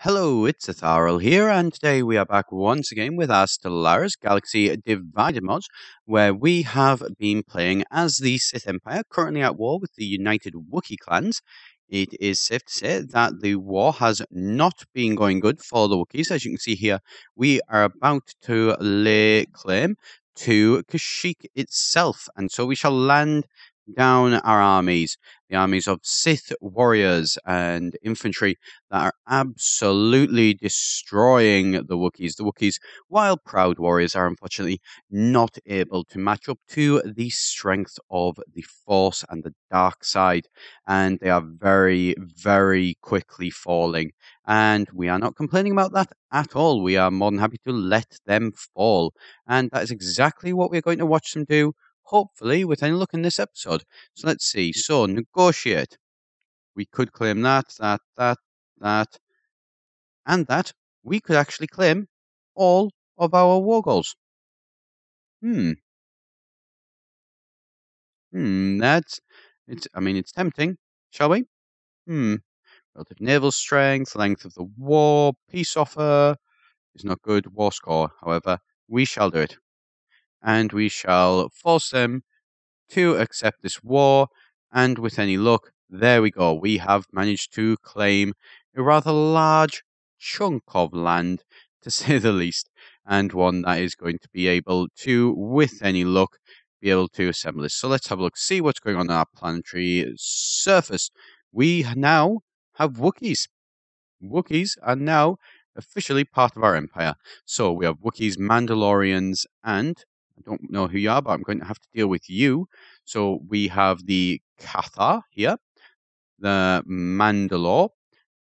Hello, it's Etharal here, and today we are back once again with our Stellaris Galaxy Divided mods, where we have been playing as the Sith Empire, currently at war with the United Wookiee clans. It is safe to say that the war has not been going good for the Wookiees. As you can see here, we are about to lay claim to Kashyyyk itself, and so we shall land down our armies, the armies of Sith warriors and infantry that are absolutely destroying the Wookiees. The Wookiees, while proud warriors, are unfortunately not able to match up to the strength of the Force and the dark side, and they are very, very quickly falling. And we are not complaining about that at all. We are more than happy to let them fall, and that is exactly what we're going to watch them do. Hopefully, with any luck in this episode. So let's see. So, negotiate. We could claim that, and that. We could actually claim all of our war goals. Hmm. It's tempting. Shall we? Relative naval strength, length of the war, peace offer is not good. War score, however, we shall do it. And we shall force them to accept this war, and with any luck, there we go. We have managed to claim a rather large chunk of land, to say the least, and one that is going to be able to, with any luck, be able to assemble this. So let's have a look, see what's going on our planetary surface. We now have Wookiees. Wookiees are now officially part of our empire. So we have Wookiees, Mandalorians, and I don't know who you are, but I'm going to have to deal with you. So we have the Cathar here, the Mandalore,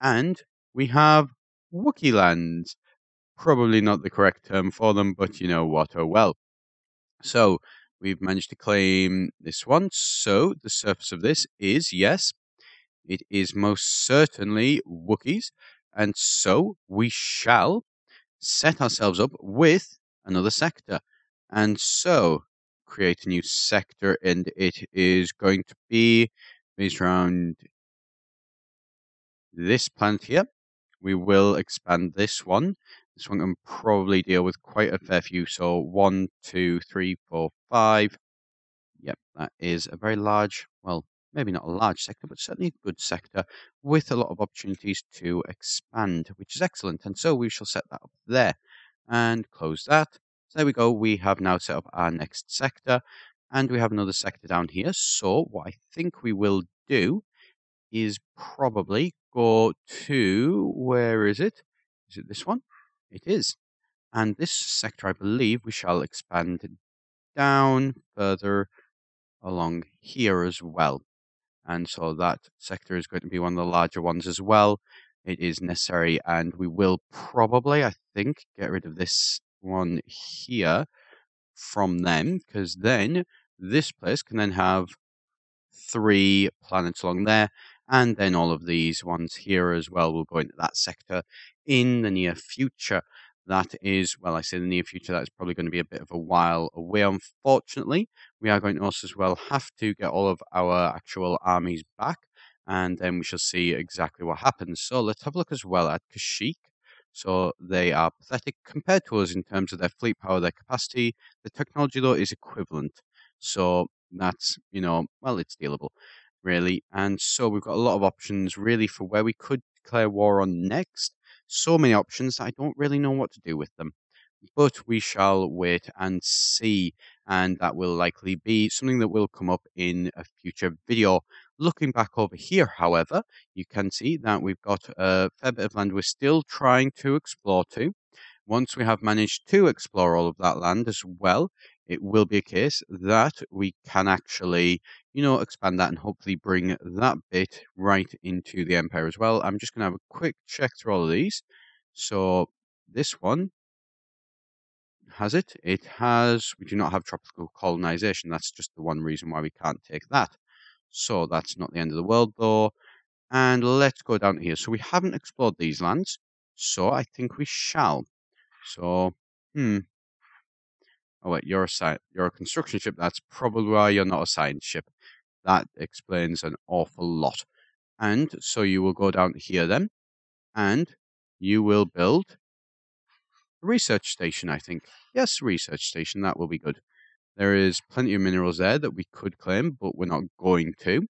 and we have Wookiee lands. Probably not the correct term for them, but you know what, oh well. So we've managed to claim this one. So the surface of this is, yes, it is most certainly Wookiees. And so we shall set ourselves up with another sector. And so create a new sector, and it is going to be based around this planet here. We will expand this one. This one can probably deal with quite a fair few. So 1, 2, 3, 4, 5. Yep, that is a very large, well, maybe not a large sector, but certainly a good sector with a lot of opportunities to expand, which is excellent. And so we shall set that up there and close that. So there we go. We have now set up our next sector, and we have another sector down here. So what I think we will do is probably go to, where is it? Is it this one? It is. And this sector, I believe, we shall expand down further along here as well. And so that sector is going to be one of the larger ones as well. It is necessary, and we will probably, I think, get rid of this one here from them, because then this place can then have 3 planets along there, and then all of these ones here as well will go into that sector in the near future. That is, well, I say the near future, that's probably going to be a bit of a while away, unfortunately. We are going to also as well have to get all of our actual armies back, and then we shall see exactly what happens. So let's have a look as well at Kashyyyk. So they are pathetic compared to us in terms of their fleet power, their capacity. The technology, though, is equivalent. So that's, well, it's dealable, really. And so we've got a lot of options, really, for where we could declare war on next. So many options that I don't really know what to do with them. But we shall wait and see, and that will likely be something that will come up in a future video. Looking back over here, however, you can see that we've got a fair bit of land we're still trying to explore to. Once we have managed to explore all of that land as well, it will be a case that we can actually, expand that and hopefully bring that bit right into the Empire as well. I'm just going to have a quick check through all of these. So this one has it. It has, we do not have tropical colonization. That's just the one reason why we can't take that. So that's not the end of the world though. And let's go down here. So we haven't explored these lands. So I think we shall. So, Oh wait, you're a construction ship. That's probably why you're not a science ship. That explains an awful lot. And so you will go down here then, and you will build a research station, I think. Yes, research station, that will be good. There is plenty of minerals there that we could claim, but we're not going to.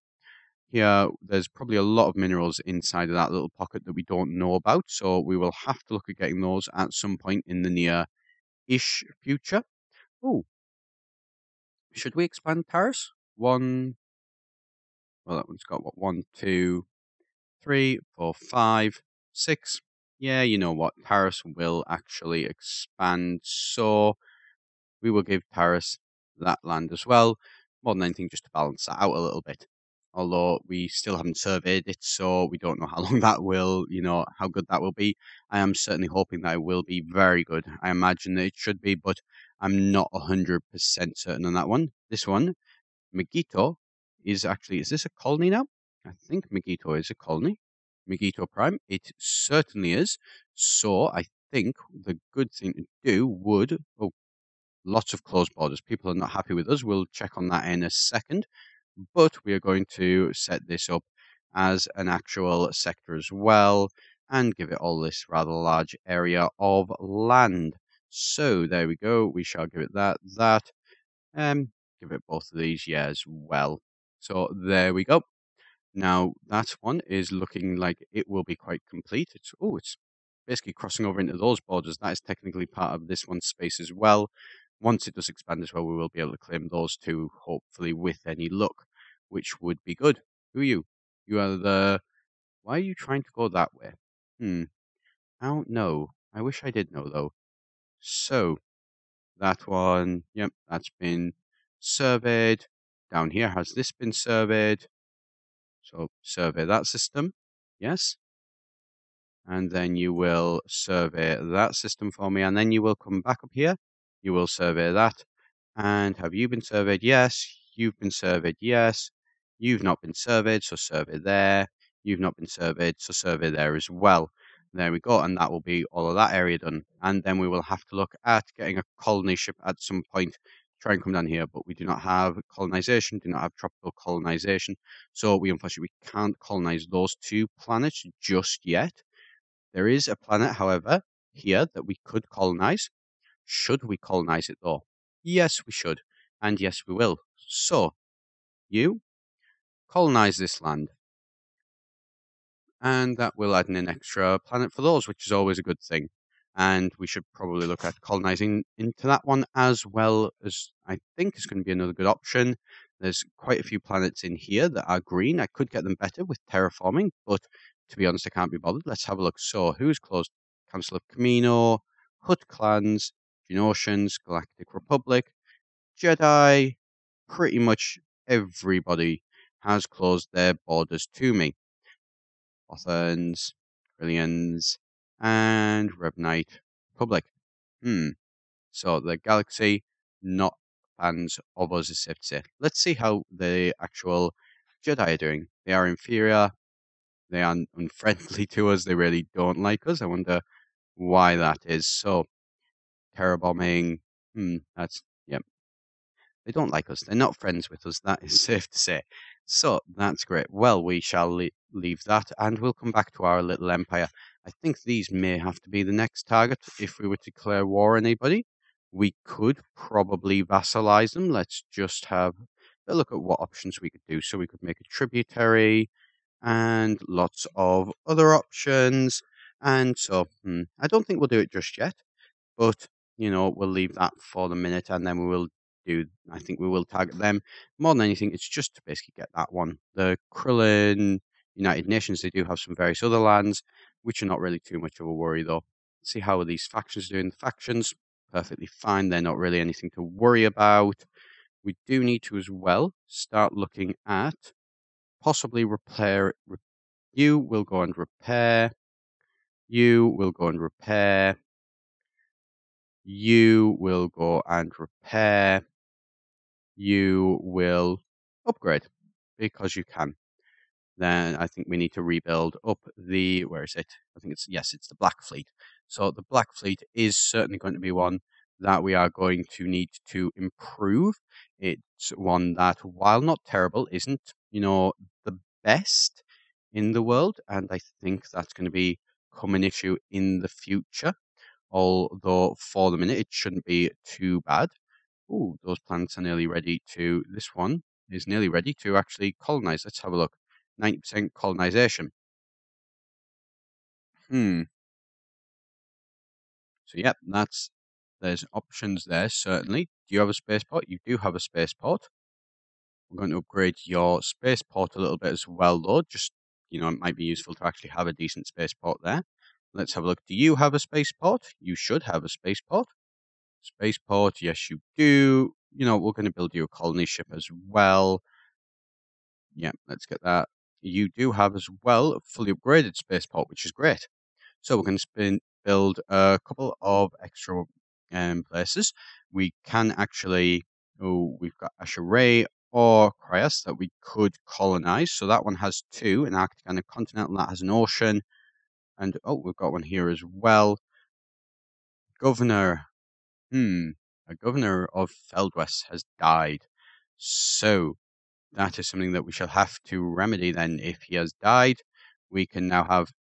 Here, there's probably a lot of minerals inside of that little pocket that we don't know about, so we will have to look at getting those at some point in the near-ish future. Oh, should we expand Paris? Well, that one's got what? 1, 2, 3, 4, 5, 6. Yeah, you know what? Paris will actually expand, so we will give Paris that land as well. More than anything, just to balance that out a little bit. Although we still haven't surveyed it, so we don't know how long that will, how good that will be. I am certainly hoping that it will be very good. I imagine that it should be, but I'm not 100% certain on that one. This one, Megito, is this a colony now? I think Megito is a colony. Megito Prime, it certainly is. So I think the good thing to do would, lots of closed borders. People are not happy with us. We'll check on that in a second. But we are going to set this up as an actual sector as well and give it all this rather large area of land. So there we go. We shall give it that. Give it both of these, yeah, as well. So there we go. Now that one is looking like it will be quite complete. It's basically crossing over into those borders. That is technically part of this one's space as well. Once it does expand as well, we will be able to claim those two, hopefully with any luck, which would be good. Who are you? You are the... Why are you trying to go that way? I don't know. I wish I did know, though. So, that one, yep, that's been surveyed. Down here, has this been surveyed? So, survey that system. Yes. And then you will survey that system for me, and then you will come back up here. You will survey that. And have you been surveyed? Yes. You've been surveyed? Yes. You've not been surveyed, so survey there. You've not been surveyed, so survey there as well. There we go, and that will be all of that area done. And then we will have to look at getting a colony ship at some point. Try and come down here, but we do not have colonization, do not have tropical colonization. So we unfortunately can't colonize those two planets just yet. There is a planet, however, here that we could colonize. Should we colonize it, though? Yes, we should. And yes, we will. So, you colonize this land. And that will add in an extra planet for those, which is always a good thing. And we should probably look at colonizing into that one as well, as I think is going to be another good option. There's quite a few planets in here that are green. I could get them better with terraforming, but to be honest, I can't be bothered. Let's have a look. So, who's closed? Council of Camino, Hutt clans, Genosians, Galactic Republic, Jedi. Pretty much everybody has closed their borders to me. Bothans, Trillians, and Revenite Republic. So the galaxy, not fans of us, is safe to say. Let's see how the actual Jedi are doing. They are inferior. They are unfriendly to us. They really don't like us. I wonder why that is. So, terror bombing. That's, yep. They don't like us. They're not friends with us. That is safe to say. So that's great. Well, we shall leave that and we'll come back to our little empire. I think these may have to be the next target if we were to declare war on anybody. We could probably vassalize them. Let's just have a look at what options we could do. So we could make a tributary and lots of other options. And so I don't think we'll do it just yet, but we'll leave that for the minute and then I think we will target them. More than anything, it's just to basically get that one. The Krillin United Nations, they do have some various other lands, which are not really too much of a worry, though. Let's see how are these factions doing. The factions, perfectly fine. They're not really anything to worry about. We do need to, as well, start looking at possibly repair. You will go and repair. You will go and repair. You will go and repair. You will upgrade because you can. Then I think we need to rebuild up where is it? I think it's the Black Fleet. So the Black Fleet is certainly going to be one that we are going to need to improve. It's one that, while not terrible, isn't, the best in the world. And I think that's going to be become an issue in the future. Although for the minute, it shouldn't be too bad. Ooh, those plants are nearly ready to. This one is nearly ready to actually colonize. Let's have a look. 90% colonization. So, yeah, there's options there, certainly. Do you have a spaceport? You do have a spaceport. I'm going to upgrade your spaceport a little bit as well, though. Just, it might be useful to actually have a decent spaceport there. Let's have a look. Do you have a spaceport? You should have a spaceport. Spaceport, yes, you do. We're going to build you a colony ship as well. Yeah, let's get that. You do have as well a fully upgraded spaceport, which is great. So we're going to build a couple of extra places. We can actually, we've got Asheray or Cryas that we could colonize. So that one has two, an Arctic and a continental, that has an ocean. And, we've got one here as well. Governor. A governor of Feldwest has died. So that is something that we shall have to remedy then. If he has died, we can now have,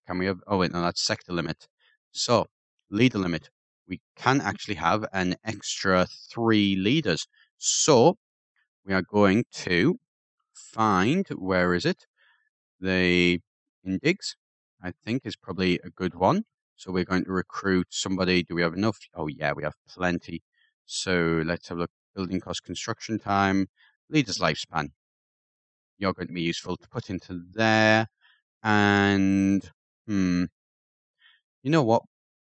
can we have, oh wait, no, that's sector limit. So, leader limit. We can actually have an extra 3 leaders. So, we are going to find, where is it? The Indigs, I think, is probably a good one. So we're going to recruit somebody. Do we have enough? Oh, yeah, we have plenty. So let's have a look. Building cost, construction time, leader's lifespan. You're going to be useful to put into there. And, you know what?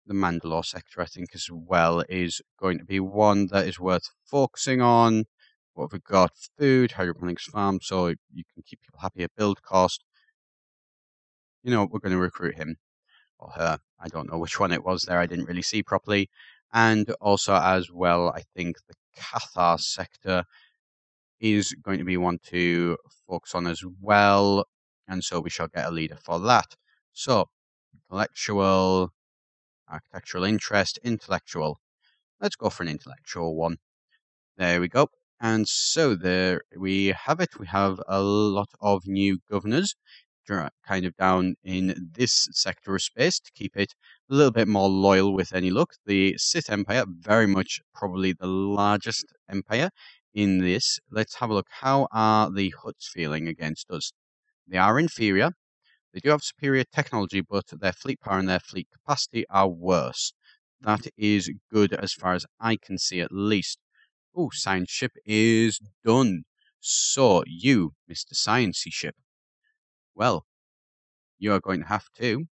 The Mandalore sector, I think, as well, is going to be one that is worth focusing on. What have we got? Food, hydroponics farm, so you can keep people happy at build cost. We're going to recruit him. Or her. I don't know which one it was there. I didn't really see properly. And also, as well, I think the Cathar sector is going to be one to focus on as well. And so we shall get a leader for that. So, intellectual, architectural interest, intellectual. Let's go for an intellectual one. There we go. And so there we have it. We have a lot of new governors kind of down in this sector of space to keep it a little bit more loyal with any luck. The Sith Empire, very much probably the largest empire in this. Let's have a look. How are the Hutts feeling against us? They are inferior. They do have superior technology, but their fleet power and their fleet capacity are worse. That is good as far as I can see, at least. Oh, science ship is done. So, you, Mr. Sciencey ship, well, you are going to have to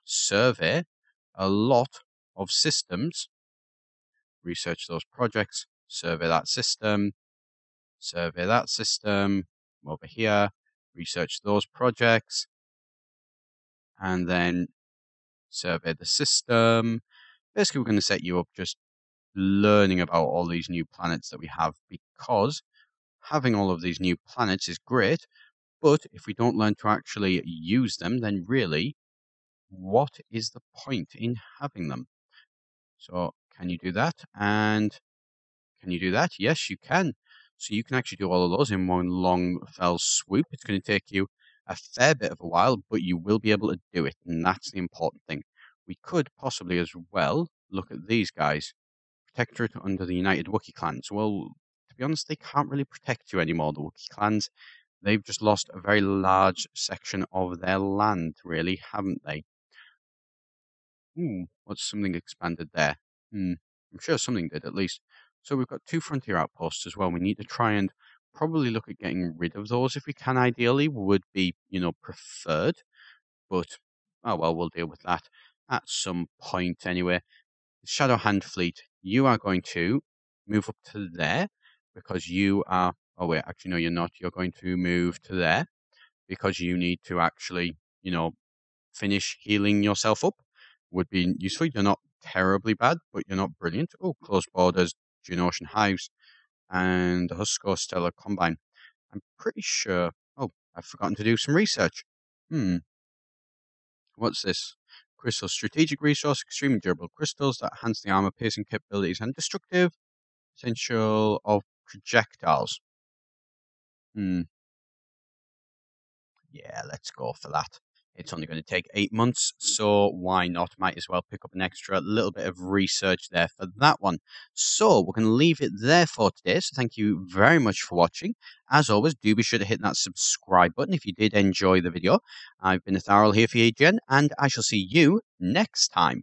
survey a lot of systems, research those projects, survey that system, over here, research those projects, and then survey the system. Basically, we're going to set you up just learning about all these new planets that we have, because having all of these new planets is great, but if we don't learn to actually use them, then really, what is the point in having them? So, can you do that? And can you do that? Yes, you can. So you can actually do all of those in one long fell swoop. It's going to take you a fair bit of a while, but you will be able to do it, and that's the important thing. We could possibly as well look at these guys. Protectorate under the United Wookiee clans. Well, to be honest, they can't really protect you anymore, the Wookiee clans. They've just lost a very large section of their land, really, haven't they? What's something expanded there? I'm sure something did, at least. So we've got 2 frontier outposts as well. We need to try and probably look at getting rid of those if we can, ideally, would be, preferred. But, oh well, we'll deal with that at some point anyway. Shadow Hand Fleet, you are going to move up to there because you are. Oh, wait, actually, no, you're not. You're going to move to there because you need to actually, finish healing yourself up. Would be useful. You're not terribly bad, but you're not brilliant. Oh, close borders, Geonosian Hives, and the Husko Stellar Combine. I'm pretty sure. Oh, I've forgotten to do some research. What's this? Crystals, strategic resource, extremely durable crystals that enhance the armor piercing capabilities and destructive potential of projectiles. Yeah, let's go for that. It's only going to take 8 months, so why not? Might as well pick up an extra little bit of research there for that one. So we're going to leave it there for today. So thank you very much for watching. As always, do be sure to hit that subscribe button if you did enjoy the video. I've been Etharal here for you again, and I shall see you next time.